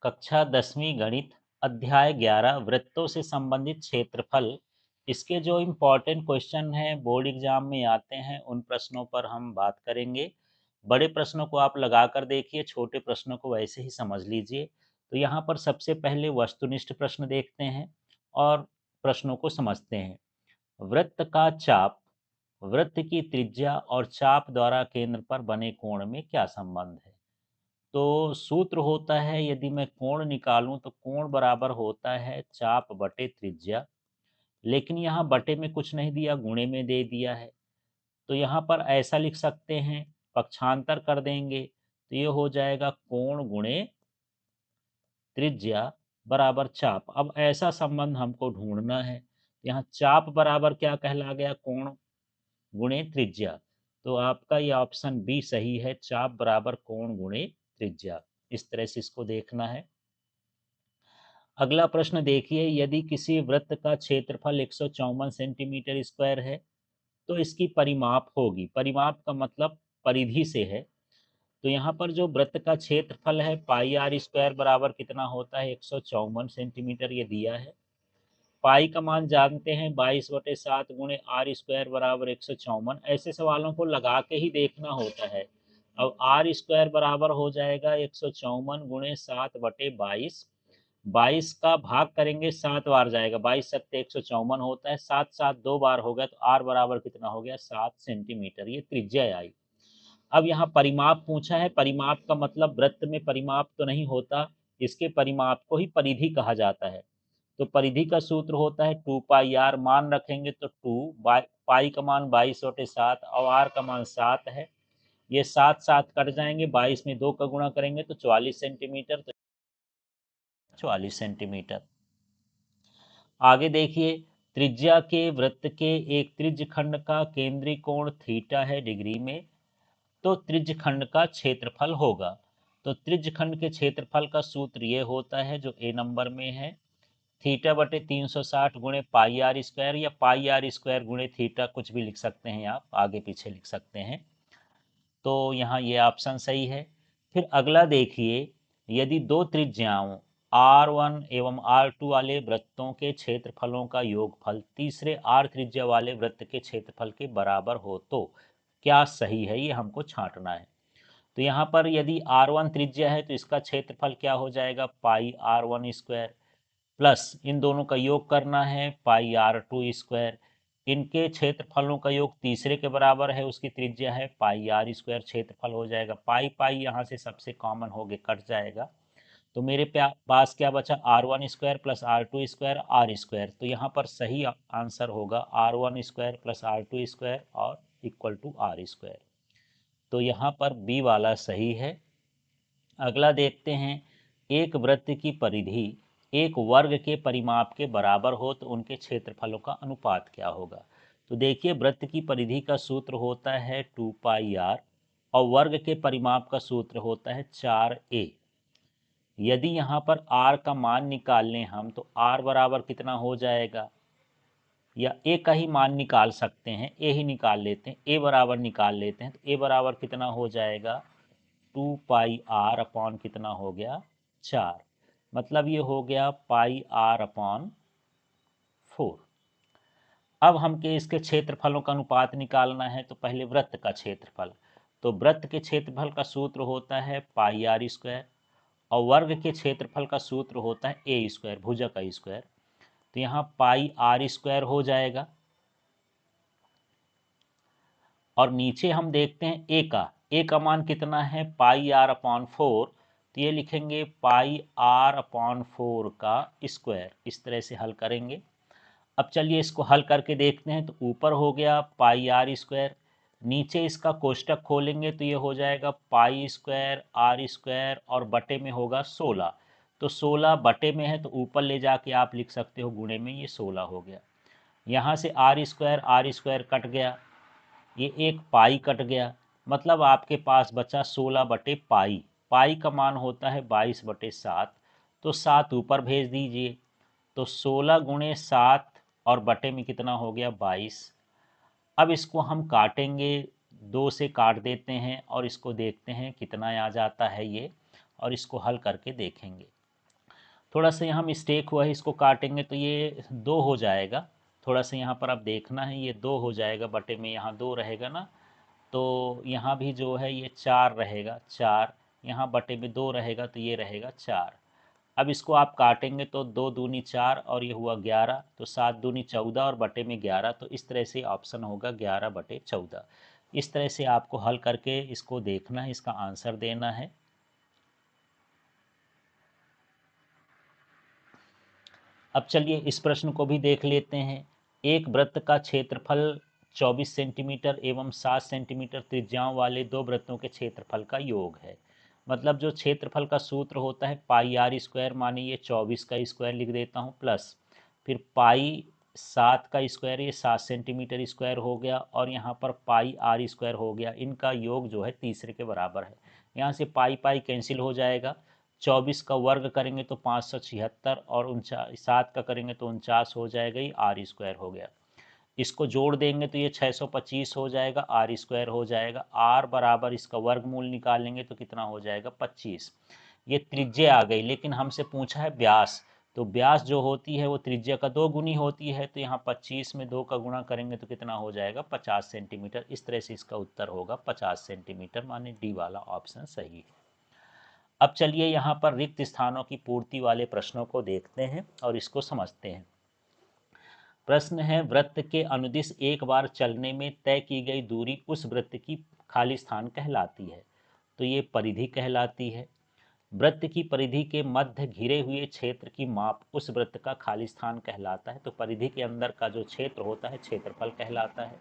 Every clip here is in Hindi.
कक्षा 10वीं गणित अध्याय 11 वृत्तों से संबंधित क्षेत्रफल। इसके जो इम्पोर्टेंट क्वेश्चन हैं बोर्ड एग्जाम में आते हैं उन प्रश्नों पर हम बात करेंगे। बड़े प्रश्नों को आप लगा कर देखिए, छोटे प्रश्नों को वैसे ही समझ लीजिए। तो यहाँ पर सबसे पहले वस्तुनिष्ठ प्रश्न देखते हैं और प्रश्नों को समझते हैं। वृत्त का चाप, वृत्त की त्रिज्या और चाप द्वारा केंद्र पर बने कोण में क्या संबंध है? तो सूत्र होता है, यदि मैं कोण निकालूं तो कोण बराबर होता है चाप बटे त्रिज्या। लेकिन यहाँ बटे में कुछ नहीं दिया, गुणे में दे दिया है। तो यहाँ पर ऐसा लिख सकते हैं, पक्षांतर कर देंगे तो ये हो जाएगा कोण गुणे त्रिज्या बराबर चाप। अब ऐसा संबंध हमको ढूंढना है। यहाँ चाप बराबर क्या कहला गया? कोण गुणे त्रिज्या। तो आपका ये ऑप्शन बी सही है, चाप बराबर कोण गुणे त्रिज्या। इस तरह से इसको देखना है। अगला प्रश्न देखिए, यदि किसी वृत्त का क्षेत्रफल 154 सेंटीमीटर स्क्वायर है तो इसकी परिमाप होगी। परिमाप का मतलब परिधि से है। तो यहाँ पर जो वृत्त का क्षेत्रफल है पाई आर स्क्वायर बराबर कितना होता है? 154 सेंटीमीटर ये दिया है। पाई का मान जानते हैं 22/7 गुणे आर स्क्वायर बराबर 154। ऐसे सवालों को लगा के ही देखना होता है। अब आर स्क्वायर बराबर हो जाएगा 154 गुणे 7/22। 22 का भाग करेंगे 7 बार जाएगा, 22 सत्ते 154 होता है, 7 7 2 बार हो गया तो आर बराबर कितना हो गया? 7 सेंटीमीटर। ये त्रिज्या आई। अब यहाँ परिमाप पूछा है। परिमाप का मतलब वृत्त में परिमाप तो नहीं होता, इसके परिमाप को ही परिधि कहा जाता है। तो परिधि का सूत्र होता है 2 पाई आर। मान रखेंगे तो 2 पाई का मान 22/7 और आर का मान 7 है। ये 7 7 कट जाएंगे, 22 में 2 का गुणा करेंगे तो 44 सेंटीमीटर। तो 44 सेंटीमीटर। आगे देखिए, त्रिज्या के वृत्त के एक त्रिज्य खंड का केंद्रीय कोण थीटा है डिग्री में, तो त्रिज्य खंड का क्षेत्रफल होगा। तो त्रिज्य खंड के क्षेत्रफल का सूत्र ये होता है जो ए नंबर में है, थीटा बटे 360 गुणे पाई आर स्क्वायर, या पाई आर स्क्वायर गुणे थीटा, कुछ भी लिख सकते हैं आप, आगे पीछे लिख सकते हैं। तो यहाँ ये ऑप्शन सही है। फिर अगला देखिए, यदि दो त्रिज्याओं R1 एवं R2 वाले वृत्तों के क्षेत्रफलों का योगफल तीसरे R त्रिज्या वाले वृत्त के क्षेत्रफल के बराबर हो तो क्या सही है? ये हमको छांटना है। तो यहाँ पर यदि R1 त्रिज्या है तो इसका क्षेत्रफल क्या हो जाएगा? पाई R1 स्क्वायर प्लस इन दोनों का योग करना है पाई R2 स्क्वायर। इनके क्षेत्रफलों का योग तीसरे के बराबर है, उसकी त्रिज्या है पाई आर स्क्वायर। क्षेत्रफल हो जाएगा पाई पाई, यहाँ से सबसे कॉमन हो गए कट जाएगा। तो मेरे पास क्या बचा? R1 square plus R2 square R square. तो यहाँ पर सही आंसर होगा R1 square plus R2 square और इक्वल टू आर स्क्वायर। तो यहाँ पर बी वाला सही है। अगला देखते हैं, एक वृत्त की परिधि एक वर्ग के परिमाप के बराबर हो तो उनके क्षेत्रफलों का अनुपात क्या होगा? तो देखिए, वृत्त की परिधि का सूत्र होता है 2 पाई आर और वर्ग के परिमाप का सूत्र होता है 4a। यदि यहाँ पर r का मान निकाल लें हम तो r बराबर कितना हो जाएगा? या a का ही मान निकाल सकते हैं, a ही निकाल लेते हैं, a बराबर निकाल लेते हैं। तो a बराबर कितना हो जाएगा? 2 पाई आर अपॉन कितना हो गया? 4। मतलब ये हो गया पाई आर अपॉन 4। अब हमके इसके क्षेत्रफलों का अनुपात निकालना है। तो पहले वृत्त का क्षेत्रफल, तो वृत्त के क्षेत्रफल का सूत्र होता है पाई आर स्क्वायर और वर्ग के क्षेत्रफल का सूत्र होता है ए स्क्वायर, भुजक का स्क्वायर। तो यहाँ पाई आर स्क्वायर हो जाएगा और नीचे हम देखते हैं ए का मान कितना है? पाई आर अपॉन 4। तो ये लिखेंगे पाई आर अपॉन 4 का स्क्वायर। इस तरह से हल करेंगे। अब चलिए इसको हल करके देखते हैं। तो ऊपर हो गया पाई आर स्क्वायर, नीचे इसका कोष्टक खोलेंगे तो ये हो जाएगा पाई स्क्वायर आर स्क्वायर और बटे में होगा 16। तो 16 बटे में है तो ऊपर ले जाके आप लिख सकते हो गुणे में, ये 16 हो गया। यहाँ से आर स्क्वायर कट गया, ये एक पाई कट गया, मतलब आपके पास बचा 16 बटे पाई। पाई का मान होता है 22/7। तो 7 ऊपर भेज दीजिए। तो 16 गुणे 7 और बटे में कितना हो गया? 22। अब इसको हम काटेंगे, 2 से काट देते हैं और इसको देखते हैं कितना आ जाता है ये, और इसको हल करके देखेंगे। थोड़ा सा यहाँ मिस्टेक हुआ है, इसको काटेंगे तो ये 2 हो जाएगा। थोड़ा सा यहाँ पर आप देखना है, ये 2 हो जाएगा, बटे में यहाँ 2 रहेगा ना, तो यहाँ भी जो है ये 4 रहेगा, 4 यहाँ बटे में 2 रहेगा तो ये रहेगा 4। अब इसको आप काटेंगे तो 2 दूनी 4 और ये हुआ 11, तो 7 दूनी 14 और बटे में 11, तो इस तरह से ऑप्शन होगा 11 बटे 14। इस तरह से आपको हल करके इसको देखना है, इसका आंसर देना है। अब चलिए इस प्रश्न को भी देख लेते हैं। एक वृत्त का क्षेत्रफल 24 सेंटीमीटर एवं 7 सेंटीमीटर त्रिज्याओं वाले दो वृत्तों के क्षेत्रफल का योग है। मतलब जो क्षेत्रफल का सूत्र होता है पाई आर स्क्वायर, माने ये 24 का स्क्वायर लिख देता हूँ, प्लस फिर पाई 7 का स्क्वायर, ये 7 सेंटीमीटर स्क्वायर हो गया, और यहाँ पर पाई आर स्क्वायर हो गया। इनका योग जो है तीसरे के बराबर है। यहाँ से पाई पाई कैंसिल हो जाएगा, 24 का वर्ग करेंगे तो 576, और 7 का करेंगे तो 49 हो जाएगा, ये आर स्क्वायर हो गया। इसको जोड़ देंगे तो ये 625 हो जाएगा, आर स्क्वायर हो जाएगा। आर बराबर इसका वर्गमूल निकालेंगे तो कितना हो जाएगा, 25। ये त्रिज्या आ गई, लेकिन हमसे पूछा है व्यास, तो व्यास जो होती है वो त्रिज्या का 2 गुनी होती है, तो यहाँ 25 में 2 का गुणा करेंगे तो कितना हो जाएगा, 50 सेंटीमीटर। इस तरह से इसका उत्तर होगा 50 सेंटीमीटर, माने डी वाला ऑप्शन सही है। अब चलिए यहाँ पर रिक्त स्थानों की पूर्ति वाले प्रश्नों को देखते हैं और इसको समझते हैं। प्रश्न है, वृत्त के अनुदिश एक बार चलने में तय की गई दूरी उस वृत्त की खाली स्थान कहलाती है, तो ये परिधि कहलाती है। वृत्त की परिधि के मध्य घिरे हुए क्षेत्र की माप उस वृत्त का खाली स्थान कहलाता है, तो परिधि के अंदर का जो क्षेत्र होता है क्षेत्रफल कहलाता है।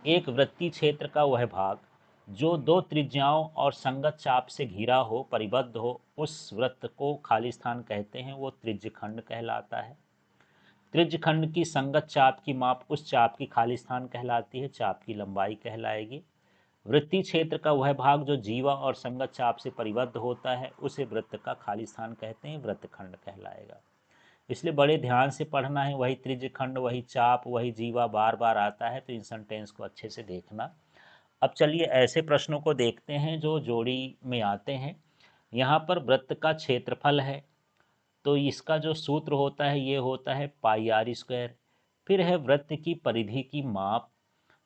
एक वृत्तीय क्षेत्र का वह भाग जो दो त्रिज्याओं और संगत चाप से घिरा हो, परिबद्ध हो, उस वृत्त को खाली स्थान कहते हैं, वो त्रिज्यखंड कहलाता है। त्रिज्यखंड की संगत चाप की माप उस चाप की खाली स्थान कहलाती है, चाप की लंबाई कहलाएगी। वृत्तीय क्षेत्र का वह भाग जो जीवा और संगत चाप से परिबद्ध होता है, उसे वृत्त का खाली स्थान कहते हैं, वृत्तखंड कहलाएगा। इसलिए बड़े ध्यान से पढ़ना है, वही त्रिज्यखंड, वही चाप, वही जीवा बार बार आता है, तो इन सेंटेंस को अच्छे से देखना। अब चलिए ऐसे प्रश्नों को देखते हैं जो जोड़ी में आते हैं। यहाँ पर वृत्त का क्षेत्रफल है, तो इसका जो सूत्र होता है ये होता है पाई आर स्क्वायर। फिर है वृत्त की परिधि की माप,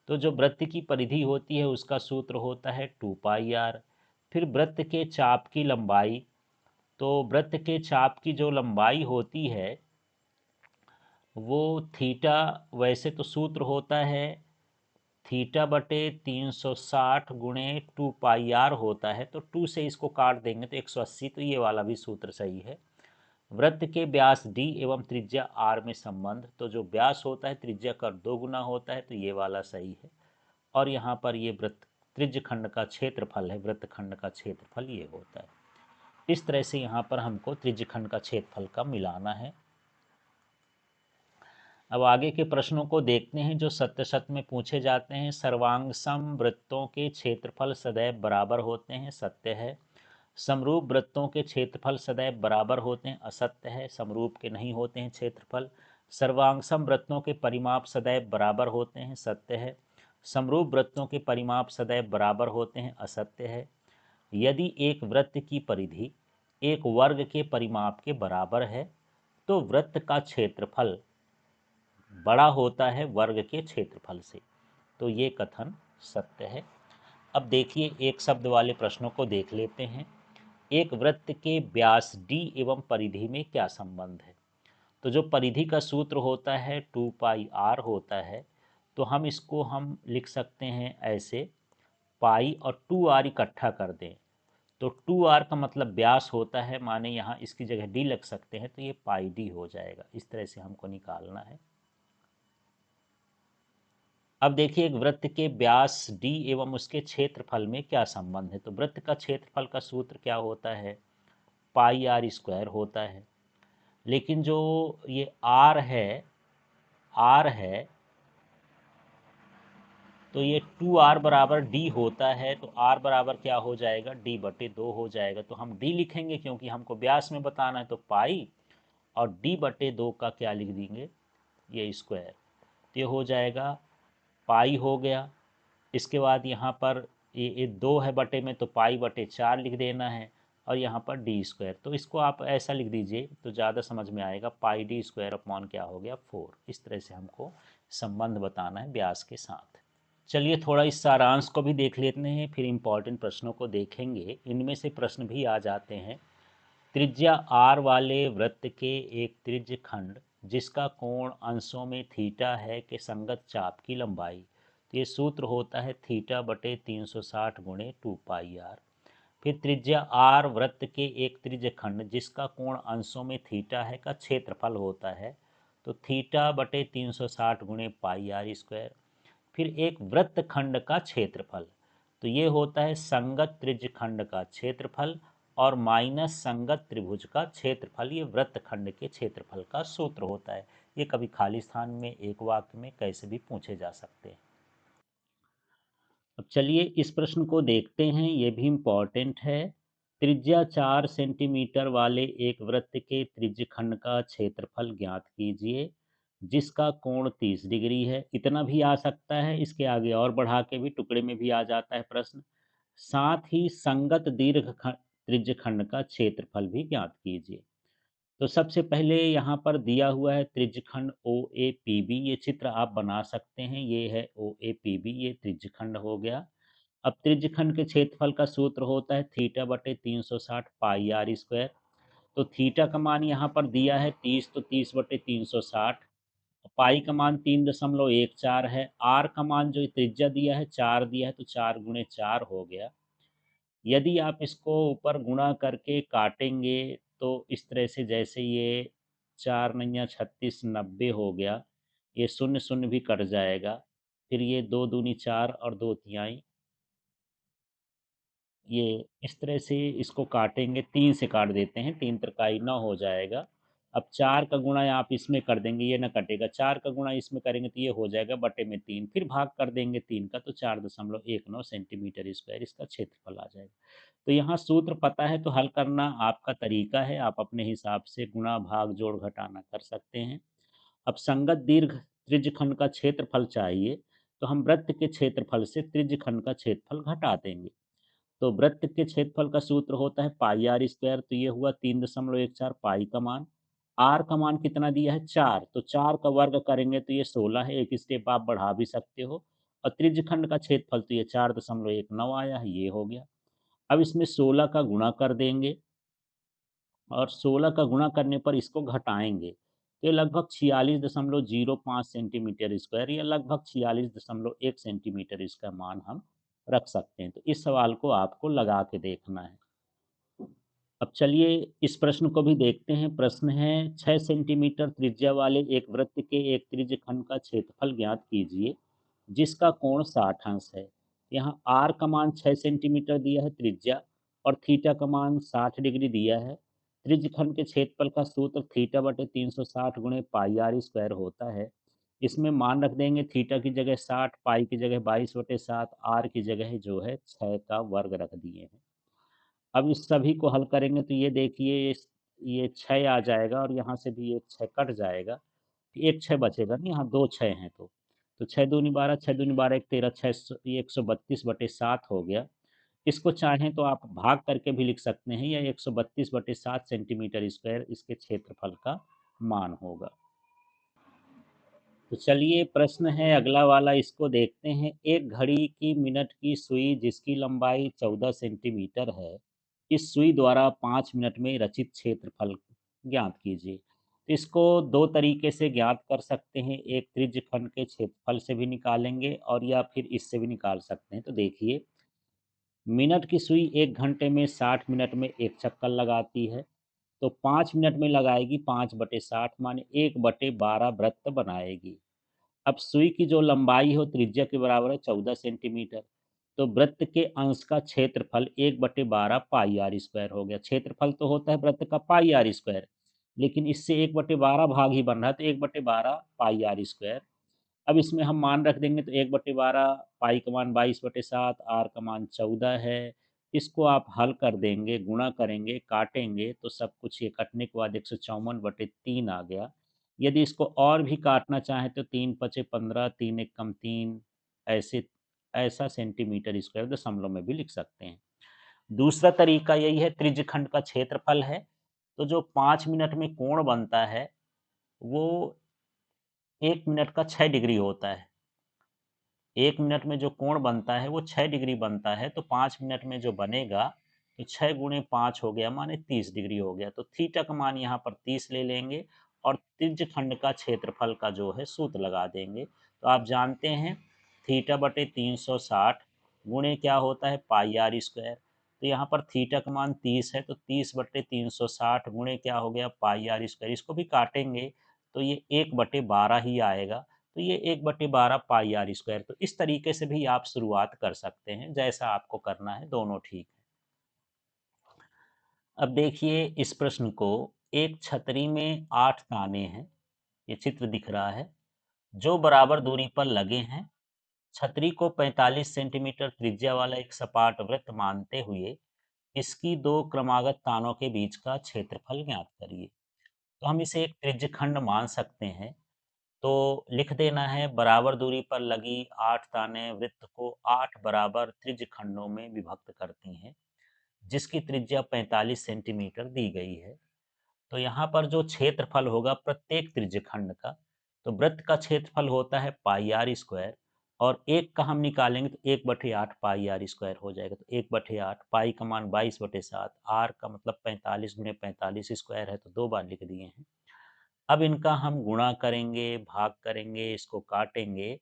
तो जो वृत्त की परिधि होती है उसका सूत्र होता है 2 पाई आर। फिर वृत्त के चाप की लंबाई, तो वृत्त के चाप की जो लंबाई होती है वो थीटा, वैसे तो सूत्र होता है थीटा बटे 360 गुणे 2 पाई आर होता है, तो 2 से इसको काट देंगे तो 180, तो ये वाला भी सूत्र सही है। वृत्त के व्यास d एवं त्रिज्या r में संबंध, तो जो व्यास होता है त्रिज्या का 2 गुना होता है, तो ये वाला सही है। और यहाँ पर ये वृत्त त्रिज्यखंड का क्षेत्रफल है, वृत्तखंड का क्षेत्रफल ये होता है। इस तरह से यहाँ पर हमको त्रिज्यखंड का क्षेत्रफल का मिलाना है। अब आगे के प्रश्नों को देखते हैं जो सत्य सत्य में पूछे जाते हैं। सर्वांग सम वृत्तों के क्षेत्रफल सदैव बराबर होते हैं, सत्य है। समरूप वृत्तों के क्षेत्रफल सदैव बराबर होते हैं, असत्य है। समरूप के नहीं होते हैं क्षेत्रफल। सर्वांगसम वृत्तों के परिमाप सदैव बराबर होते हैं, सत्य है। समरूप वृत्तों के परिमाप सदैव बराबर होते हैं, असत्य है। यदि एक वृत्त की परिधि एक वर्ग के परिमाप के बराबर है तो वृत्त का क्षेत्रफल बड़ा होता है वर्ग के क्षेत्रफल से, तो ये कथन सत्य है। अब देखिए एक शब्द वाले प्रश्नों को देख लेते हैं। एक वृत्त के व्यास d एवं परिधि में क्या संबंध है, तो जो परिधि का सूत्र होता है 2 पाई r होता है, तो हम इसको हम लिख सकते हैं ऐसे, पाई और 2r इकट्ठा कर दें तो 2r का मतलब व्यास होता है, माने यहाँ इसकी जगह d लग सकते हैं, तो ये पाई d हो जाएगा। इस तरह से हमको निकालना है। अब देखिए एक वृत्त के व्यास d एवं उसके क्षेत्रफल में क्या संबंध है, तो वृत्त का क्षेत्रफल का सूत्र क्या होता है, पाई आर स्क्वायर होता है। लेकिन जो ये आर है तो ये 2r बराबर d होता है, तो r बराबर क्या हो जाएगा, d बटे 2 हो जाएगा। तो हम d लिखेंगे क्योंकि हमको व्यास में बताना है, तो पाई और d बटे 2 का क्या लिख देंगे, ये स्क्वायर, तो ये हो जाएगा पाई हो गया। इसके बाद यहाँ पर ये 2 है बटे में, तो पाई बटे 4 लिख देना है। और यहाँ पर डी स्क्वायर। तो इसको आप ऐसा लिख दीजिए तो ज़्यादा समझ में आएगा, पाई डी स्क्वायर अपॉन क्या हो गया 4। इस तरह से हमको संबंध बताना है व्यास के साथ। चलिए थोड़ा इस सारांश को भी देख लेते हैं, फिर इम्पॉर्टेंट प्रश्नों को देखेंगे। इनमें से प्रश्न भी आ जाते हैं। त्रिज्या आर वाले वृत्त के एक त्रिज्य खंड जिसका कोण अंशों में थीटा है के संगत चाप की लंबाई। तो ये सूत्र होता है थीटा बटे 360 गुणे 2 पाई आर। फिर त्रिज्या आर वृत्त के एक त्रिज्य खंड जिसका कोण अंशों में थीटा है का क्षेत्रफल होता है, तो थीटा बटे 360 गुणे पाई आर स्क्वायर। फिर एक वृत्त खंड का क्षेत्रफल, तो ये होता है संगत त्रिज्य खंड का क्षेत्रफल और माइनस संगत त्रिभुज का क्षेत्रफल। ये वृत्त खंड के क्षेत्रफल का सूत्र होता है। ये कभी खाली स्थान में एक वाक्य में कैसे भी पूछे जा सकते हैं। अब चलिए इस प्रश्न को देखते हैं, ये भी इम्पॉर्टेंट है। त्रिज्या 4 सेंटीमीटर वाले एक वृत्त के त्रिज्य खंड का क्षेत्रफल ज्ञात कीजिए जिसका कोण 30 डिग्री है। इतना भी आ सकता है, इसके आगे और बढ़ा के भी टुकड़े में भी आ जाता है प्रश्न। साथ ही संगत त्रिज्य खंड का क्षेत्रफल भी ज्ञात कीजिए। तो सबसे पहले यहाँ पर दिया हुआ है त्रिज्यखंड ओ ए पी बी। ये चित्र आप बना सकते हैं, ये है ओ ए पी बी, ये त्रिज्यखंड हो गया। अब त्रिज्यखंड के क्षेत्रफल का सूत्र होता है थीटा बटे 360 पाई आर स्क्वायर। तो थीटा का मान यहाँ पर दिया है 30, तो 30 बटे 360। पाई का मान 3.14 है। आर का मान जो त्रिज्या दिया है 4 दिया है, तो 4 गुणे 4 हो गया। यदि आप इसको ऊपर गुणा करके काटेंगे तो इस तरह से, जैसे ये 4 नैया 36, 90 हो गया। ये शून्य शून्य भी कट जाएगा। फिर ये 2 दूनी 4 और 2 तिहाई, ये इस तरह से इसको काटेंगे। 3 से काट देते हैं, 3 तिरकाई 9 हो जाएगा। अब 4 का गुणा आप इसमें कर देंगे, ये ना कटेगा। 4 का गुणा इसमें करेंगे तो ये हो जाएगा बटे में 3। फिर भाग कर देंगे 3 का, तो 4.19 सेंटीमीटर स्क्वायर इसका क्षेत्रफल आ जाएगा। तो यहाँ सूत्र पता है तो हल करना आपका तरीका है, आप अपने हिसाब से गुणा भाग जोड़ घटाना कर सकते हैं। अब संगत दीर्घ त्रिज्यखंड का क्षेत्रफल चाहिए, तो हम वृत्त के क्षेत्रफल से त्रिज्यखंड का क्षेत्रफल घटा देंगे। तो वृत्त के क्षेत्रफल का सूत्र होता है पाई आर स्क्वायर। तो ये हुआ 3.14 पाई का मान। आर का मान कितना दिया है 4, तो 4 का वर्ग करेंगे तो ये 16 है। एक स्टेप आप बढ़ा भी सकते हो। और त्रिज्यखंड का क्षेत्रफल तो ये 4.19 आया है, ये हो गया। अब इसमें 16 का गुणा कर देंगे और 16 का गुणा करने पर इसको घटाएंगे, तो ये लगभग 46.05 सेंटीमीटर स्क्वायर या लगभग 46.1 सेंटीमीटर इसका मान हम रख सकते हैं। तो इस सवाल को आपको लगा के देखना है। अब चलिए इस प्रश्न को भी देखते हैं। प्रश्न है 6 सेंटीमीटर त्रिज्या वाले एक वृत्त के एक त्रिज्य खंड का क्षेत्रफल ज्ञात कीजिए जिसका कोण 60 अंश है। यहाँ आर का मान 6 सेंटीमीटर दिया है त्रिज्या, और थीटा का मान 60 डिग्री दिया है। त्रिज्य खंड के क्षेत्रफल का सूत्र थीटा बटे 360 गुणे पाई आर स्क्वायर होता है। इसमें मान रख देंगे, थीटा की जगह 60, पाई की जगह 22/7, आर की जगह जो है 6 का वर्ग रख दिए हैं। अब इस सभी को हल करेंगे तो ये देखिए ये 6 आ जाएगा और यहाँ से भी ये 6 कट जाएगा। एक 6 बचेगा नहीं, यहाँ 2 6 हैं तो 6 दूनी 12, 6 दूनी 12, एक 13, 6 ये 132/7 हो गया। इसको चाहें तो आप भाग करके भी लिख सकते हैं, या 132/7 सेंटीमीटर स्क्वायर इसके क्षेत्रफल का मान होगा। तो चलिए प्रश्न है अगला वाला, इसको देखते हैं। एक घड़ी की मिनट की सुई जिसकी लंबाई 14 सेंटीमीटर है, इस सुई द्वारा 5 मिनट में रचित क्षेत्रफल ज्ञात कीजिए। तो इसको दो तरीके से ज्ञात कर सकते हैं, एक त्रिज्यखंड के क्षेत्रफल से भी निकालेंगे और या फिर इससे भी निकाल सकते हैं। तो देखिए, मिनट की सुई 1 घंटे में 60 मिनट में एक चक्कर लगाती है, तो 5 मिनट में लगाएगी 5/60, माने 1/12 वृत्त बनाएगी। अब सुई की जो लंबाई है वो त्रिज्या के बराबर है 14 सेंटीमीटर। तो वृत्त के अंश का क्षेत्रफल 1/12 पाई आर स्क्वायर हो गया। क्षेत्रफल तो होता है वृत्त का पाई आर स्क्वायर, लेकिन इससे 1/12 भाग ही बन रहा है, तो 1/12 पाई आर स्क्वायर। अब इसमें हम मान रख देंगे, तो 1/12, पाई का मान 22/7, आर का मान 14 है। इसको आप हल कर देंगे, गुणा करेंगे, काटेंगे तो सब कुछ ये कटने के बाद 154/3 आ गया। यदि इसको और भी काटना चाहें तो 3×5 = 15, 3×1 = 3, ऐसे ऐसा सेंटीमीटर स्क्वायर दशमलव में भी लिख सकते हैं। दूसरा तरीका यही है, त्रिज्यखंड का क्षेत्रफल है, तो जो 5 मिनट में कोण बनता है, वो 1 मिनट का 6 डिग्री होता है। 1 मिनट में जो कोण बनता है वो 6 डिग्री बनता है, तो 5 मिनट में जो बनेगा, तो 6 गुणे 5 हो गया, माने 30 डिग्री हो गया। तो थीटा का मान यहाँ पर 30 ले लेंगे और त्रिज्यखंड का क्षेत्रफल का जो है सूत्र लगा देंगे। तो आप जानते हैं थीटा बटे 360 गुणे क्या होता है, पाई आर स्क्वायर। तो यहाँ पर थीटा का मान 30 है, तो 30 बटे 360 गुणे क्या हो गया, पाई आर स्क्वायर। इसको भी काटेंगे तो ये 1/12 ही आएगा। तो ये 1/12 पाई आर स्क्वायर। तो इस तरीके से भी आप शुरुआत कर सकते हैं, जैसा आपको करना है, दोनों ठीक है। अब देखिए इस प्रश्न को, एक छतरी में 8 ताने हैं, ये चित्र दिख रहा है, जो बराबर दूरी पर लगे हैं। छतरी को 45 सेंटीमीटर त्रिज्या वाला एक सपाट वृत्त मानते हुए इसकी दो क्रमागत तानों के बीच का क्षेत्रफल ज्ञात करिए। तो हम इसे एक त्रिज्यखंड मान सकते हैं। तो लिख देना है, बराबर दूरी पर लगी 8 ताने वृत्त को 8 बराबर त्रिज्य खंडों में विभक्त करती हैं, जिसकी त्रिज्या 45 सेंटीमीटर दी गई है। तो यहाँ पर जो क्षेत्रफल होगा प्रत्येक त्रिज्य खंड का, तो वृत्त का क्षेत्रफल होता है पाई आर स्क्वायर, और एक का हम निकालेंगे तो 1/8 पाई आर स्क्वायर हो जाएगा। तो 1/8, पाई का मान 22/7, आर का मतलब 45 गुणे 45 स्क्वायर है, तो 2 बार लिख दिए हैं। अब इनका हम गुणा करेंगे, भाग करेंगे, इसको काटेंगे,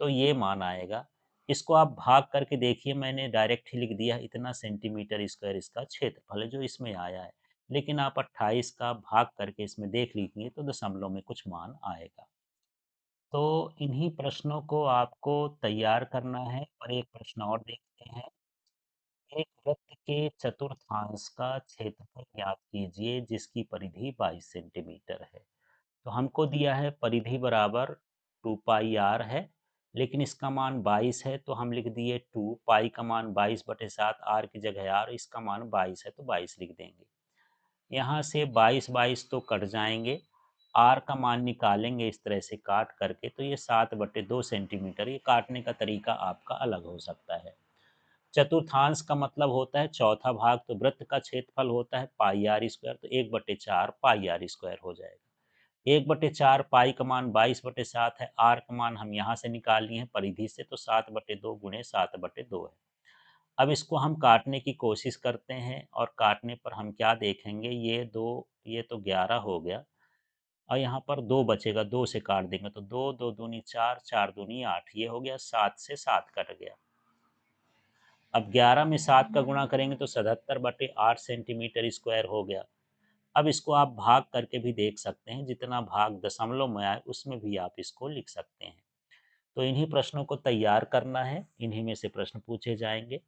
तो ये मान आएगा। इसको आप भाग करके देखिए, मैंने डायरेक्ट ही लिख दिया है, इतना सेंटीमीटर स्क्वायर इसका क्षेत्रफल है जो इसमें आया है। लेकिन आप 28 का भाग करके इसमें देख लीजिए तो दशमलव में कुछ मान आएगा। तो इन्हीं प्रश्नों को आपको तैयार करना है। और एक प्रश्न और देखते हैं। एक वृत्त के चतुर्थांश का क्षेत्रफल ज्ञात कीजिए जिसकी परिधि 22 सेंटीमीटर है। तो हमको दिया है परिधि बराबर 2 पाई आर है, लेकिन इसका मान 22 है, तो हम लिख दिए 2 पाई का मान 22/7, आर की जगह आर, इसका मान 22 है तो 22 लिख देंगे। यहाँ से 22 तो कट जाएंगे, आर का मान निकालेंगे इस तरह से काट करके, तो ये 7/2 सेंटीमीटर। ये काटने का तरीका आपका अलग हो सकता है। चतुर्थांश का मतलब होता है चौथा भाग, तो वृत्त का क्षेत्रफल होता है पाई आर स्क्वायर, तो 1/4 पाई आर स्क्वायर हो जाएगा। 1/4 पाई का मान 22/7 है, आर का मान हम यहाँ से निकाल लिए हैं परिधि से, तो 7/2 गुणे 7/2 है। अब इसको हम काटने की कोशिश करते हैं, और काटने पर हम क्या देखेंगे, ये तो 11 हो गया, और यहाँ पर 2 बचेगा, 2 से काट देंगे तो 2, 2 दूनी 4, 4 दूनी 8, ये हो गया, 7 से 7 कट गया। अब 11 में 7 का गुणा करेंगे तो 77/8 सेंटीमीटर स्क्वायर हो गया। अब इसको आप भाग करके भी देख सकते हैं, जितना भाग दशमलव में आए उसमें भी आप इसको लिख सकते हैं। तो इन्हीं प्रश्नों को तैयार करना है, इन्हीं में से प्रश्न पूछे जाएंगे।